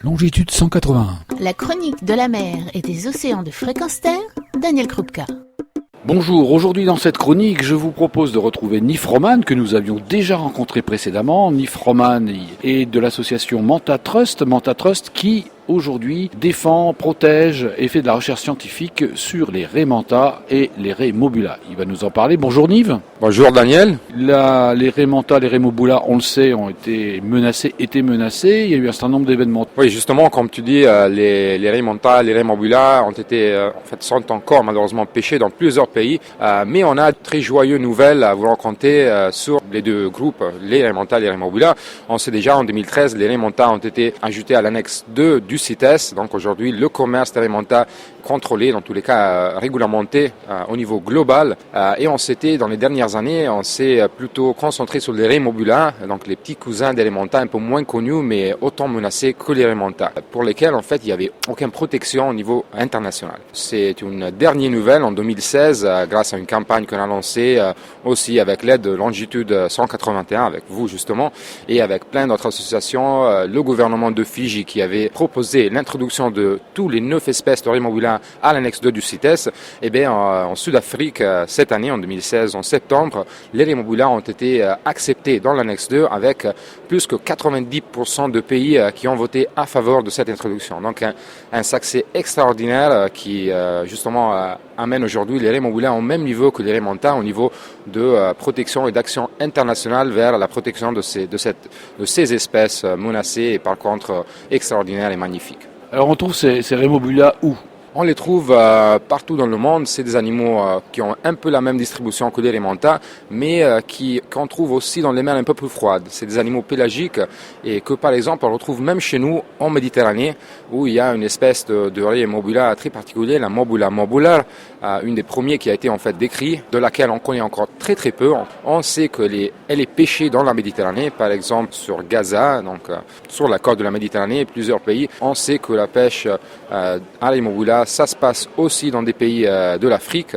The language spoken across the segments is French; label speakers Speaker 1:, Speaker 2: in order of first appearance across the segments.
Speaker 1: longitude 181.
Speaker 2: La chronique de la mer et des océans de fréquence terre, Daniel Krupka.
Speaker 1: Bonjour, aujourd'hui dans cette chronique, je vous propose de retrouver Nif Roman, que nous avions déjà rencontré précédemment. Nif Roman est de l'association Manta Trust qui aujourd'hui défend, protège et fait de la recherche scientifique sur les raies manta et les raies mobula. Il va nous en parler. Bonjour Nive.
Speaker 3: Bonjour Daniel.
Speaker 1: Les raies manta, les raies mobula, on le sait, ont été menacées. Il y a eu un certain nombre d'événements.
Speaker 3: Oui, justement, comme tu dis, les raies manta, les raies mobula sont encore malheureusement pêchées dans plusieurs pays. Mais on a de très joyeuses nouvelles à vous raconter sur les deux groupes, les raies manta et les raies mobula. On sait déjà en 2013, les raies manta ont été ajoutés à l'annexe 2 du CITES. Donc aujourd'hui, le commerce des raies manta contrôlé, dans tous les cas réglementé au niveau global. Et dans les dernières années, on s'est plutôt concentré sur les raies mobula, donc les petits cousins des raies manta un peu moins connus, mais autant menacés que les raies manta, pour lesquels en fait il n'y avait aucune protection au niveau international. C'est une dernière nouvelle en 2016, grâce à une campagne qu'on a lancée aussi avec l'aide de Longitude 181, avec vous justement, et avec plein d'autres associations, le gouvernement de Fidji qui avait proposé l'introduction de tous les 9 espèces de raies mobula à l'annexe 2 du CITES. Et bien en Sud-Afrique, cette année, en 2016, en septembre, les raies mobula ont été acceptées dans l'annexe 2 avec plus que 90% de pays qui ont voté à faveur de cette introduction. Donc un succès extraordinaire qui justement amène aujourd'hui les raies mobula au même niveau que les raies manta au niveau de protection et d'action internationale vers la protection de ces espèces menacées et par contre extraordinaires et magnifiques.
Speaker 1: Alors on trouve ces raies mobula où ?
Speaker 3: On les trouve partout dans le monde. C'est des animaux qui ont un peu la même distribution que les raies manta, mais qu'on trouve aussi dans les mers un peu plus froides. C'est des animaux pélagiques et que par exemple on retrouve même chez nous en Méditerranée, où il y a une espèce de raie mobula très particulière, la Mobula mobular, une des premières qui a été en fait décrite, de laquelle on connaît encore très très peu. On sait qu'elle est pêchée dans la Méditerranée, par exemple sur Gaza, donc sur la côte de la Méditerranée et plusieurs pays. On sait que la pêche à raie mobula, ça se passe aussi dans des pays de l'Afrique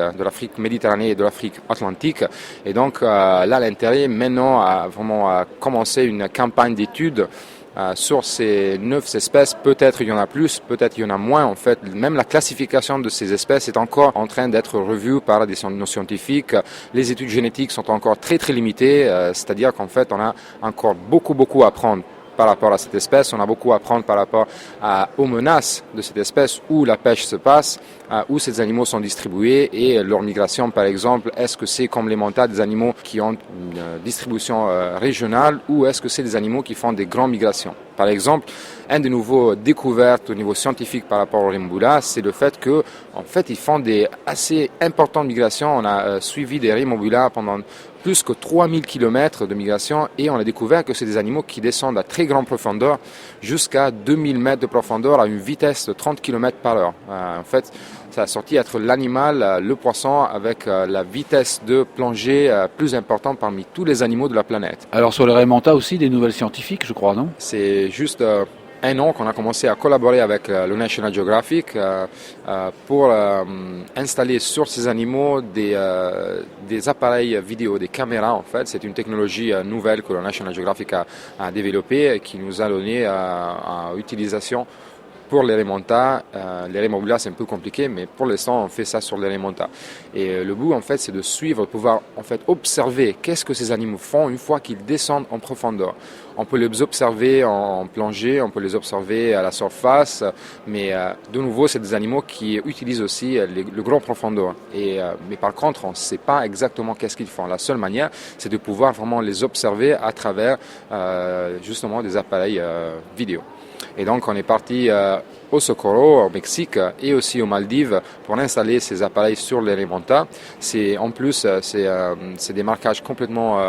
Speaker 3: méditerranée et de l'Afrique atlantique. Et donc là, l'intérêt maintenant a vraiment commencé une campagne d'études sur ces 9 espèces. Peut-être il y en a plus, peut-être il y en a moins. En fait, même la classification de ces espèces est encore en train d'être revue par nos scientifiques. Les études génétiques sont encore très très limitées, c'est-à-dire qu'en fait, on a encore beaucoup à apprendre par rapport à cette espèce. On a beaucoup à apprendre par rapport aux menaces de cette espèce, où la pêche se passe, où ces animaux sont distribués et leur migration par exemple. Est-ce que c'est comme les manta, des animaux qui ont une distribution régionale, ou est-ce que c'est des animaux qui font des grandes migrations? Par exemple, un des nouveaux découvertes au niveau scientifique par rapport aux raies mobula, c'est le fait que, en fait, ils font des assez importantes migrations. On a suivi des raies mobula pendant plus que 3000 km de migration, et on a découvert que c'est des animaux qui descendent à très grande profondeur, jusqu'à 2000 mètres de profondeur à une vitesse de 30 km par heure. En fait, ça a sorti être l'animal, le poisson, avec la vitesse de plongée plus importante parmi tous les animaux de la planète.
Speaker 1: Alors sur les raies manta aussi, des nouvelles scientifiques, je crois, non ?
Speaker 3: C'est juste un an qu'on a commencé à collaborer avec le National Geographic pour installer sur ces animaux des appareils vidéo, des caméras en fait. C'est une technologie nouvelle que le National Geographic a développée et qui nous a donné à utilisation pour les raies manta. Les raies mobula, c'est un peu compliqué, mais pour l'instant, on fait ça sur les raies manta. Et le but, en fait, c'est de suivre, de pouvoir en fait observer qu'est-ce que ces animaux font une fois qu'ils descendent en profondeur. On peut les observer en plongée, on peut les observer à la surface, mais de nouveau, c'est des animaux qui utilisent aussi le grand profondeur. Mais par contre, on ne sait pas exactement qu'est-ce qu'ils font. La seule manière, c'est de pouvoir vraiment les observer à travers justement des appareils vidéo. Et donc on est parti au Socorro, au Mexique, et aussi aux Maldives pour installer ces appareils sur les raies manta. En plus, c'est des marquages complètement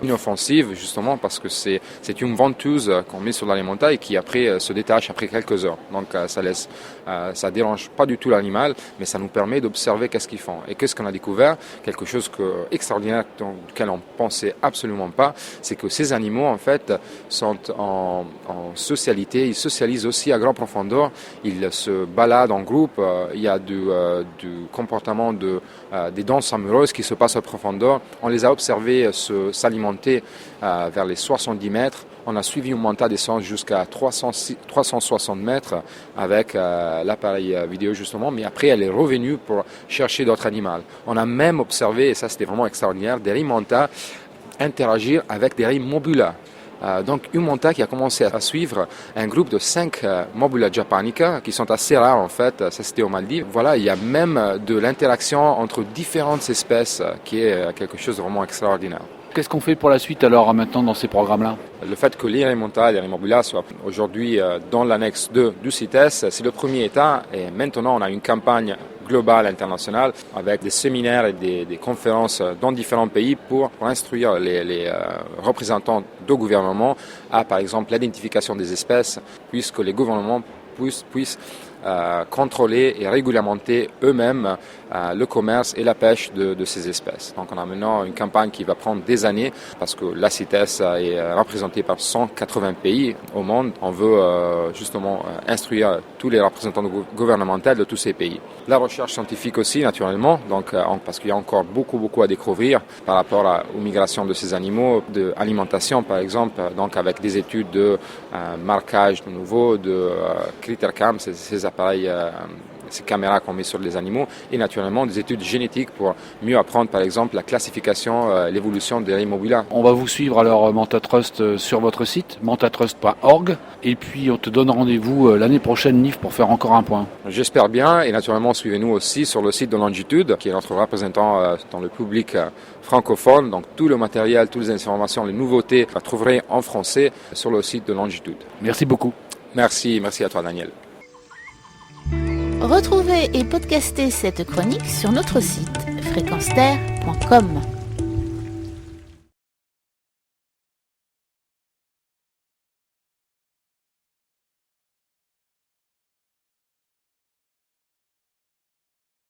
Speaker 3: inoffensifs, justement parce que c'est une ventouse qu'on met sur la raie manta et qui après se détache après quelques heures. Donc ça dérange pas du tout l'animal, mais ça nous permet d'observer qu'est-ce qu'ils font. Et qu'est-ce qu'on a découvert? Quelque chose extraordinaire duquel on pensait absolument pas, c'est que ces animaux en fait sont en socialité, ils socialisent aussi à grande profondeur. Ils se baladent en groupe, il y a du comportement des danses amoureuses qui se passent à profondeur. On les a observés s'alimenter vers les 70 mètres. On a suivi une montagne descente jusqu'à 360 mètres avec l'appareil vidéo justement, mais après elle est revenue pour chercher d'autres animaux. On a même observé, et ça c'était vraiment extraordinaire, des rimantas interagir avec des rimes mobula. Donc une manta qui a commencé à suivre un groupe de 5 Mobula japonica qui sont assez rares en fait, ça c'était aux Maldives. Voilà, il y a même de l'interaction entre différentes espèces qui est quelque chose de vraiment extraordinaire.
Speaker 1: Qu'est-ce qu'on fait pour la suite alors maintenant dans ces programmes-là?
Speaker 3: Le fait que les rimantas et les rimobula soient aujourd'hui dans l'annexe 2 du CITES, c'est le premier état et maintenant on a une campagne globale internationale avec des séminaires et des conférences dans différents pays pour instruire les représentants de gouvernement à par exemple l'identification des espèces puisque les gouvernements puissent contrôler et réglementer eux-mêmes le commerce et la pêche de ces espèces. Donc on a maintenant une campagne qui va prendre des années parce que la CITES est représentée par 180 pays au monde. On veut justement instruire tous les représentants gouvernementaux de tous ces pays. La recherche scientifique aussi naturellement, donc, parce qu'il y a encore beaucoup à découvrir par rapport aux migrations de ces animaux, de alimentation par exemple, donc avec des études de marquage de nouveau, de CritterCam, ces appareils, ces caméras qu'on met sur les animaux, et naturellement des études génétiques pour mieux apprendre par exemple la classification, l'évolution des rimobula.
Speaker 1: On va vous suivre alors MantaTrust sur votre site, mantatrust.org, et puis on te donne rendez-vous l'année prochaine, Nif, pour faire encore un point.
Speaker 3: J'espère bien, et naturellement suivez-nous aussi sur le site de Longitude, qui est notre représentant dans le public francophone. Donc tout le matériel, toutes les informations, les nouveautés, vous trouverez en français sur le site de Longitude.
Speaker 1: Merci beaucoup.
Speaker 3: Merci à toi Daniel.
Speaker 2: Retrouvez et podcastez cette chronique sur notre site fréquenceterre.com.